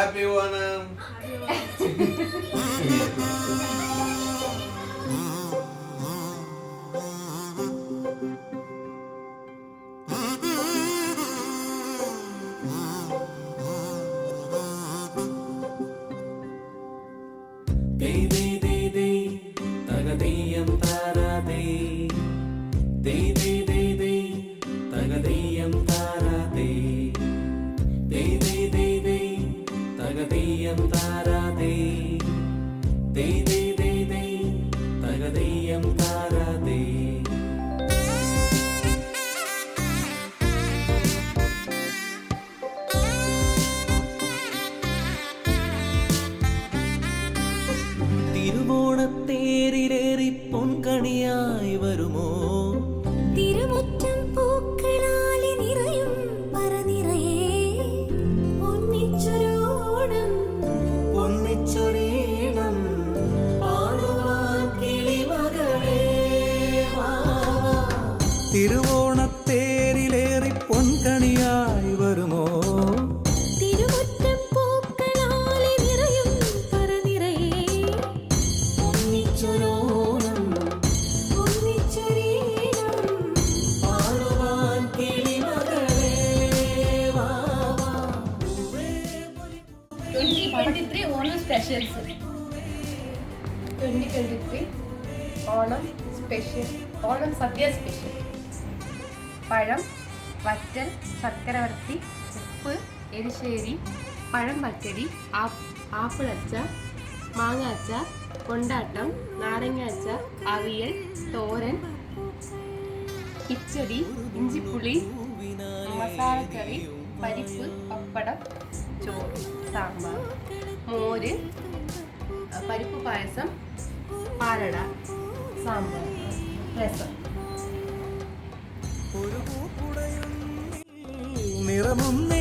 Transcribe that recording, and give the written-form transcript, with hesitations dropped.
Happy Onam. തിരുവോണത്തേരിലേറി പൊൻകണിയായി വരുമോ? തിരുമുറ്റം പൂക്കളാലെ നിറയും പറനിറയെ ഒന്നിച്ചൊരോണം ഒന്നിച്ചൊരീണം പാടുവാൻ കിളിമകളേ വാ. തിരുവോണത്തേരിലേറി പൊൻകണിയായി വരുമോ? Specials 2023 ഓണം സ്പെഷ്യൽ, ഓണം സദ്യ സ്പെഷ്യൽ. പഴം, വറ്റൽ, ശർക്കര വരട്ടി, ഉപ്പ്, എരിശ്ശേരി, പഴം പച്ചടി, ആപ്പിൾ അച്ചാർ, മാങ്ങ അച്ചാർ, കൊണ്ടാട്ടം, നാരങ്ങ അച്ചാർ, അവിയൽ, തോരൻ, കിച്ചടി, ഇഞ്ചിപ്പുളി, മസാലക്കറി, പരിപ്പ്, പപ്പടം, ചോറ്, സാമ്പാർ, മോര്, പരിപ്പ് പായസം, പാലട, സാമ്പാർ, രസം. നിറമുന്നേ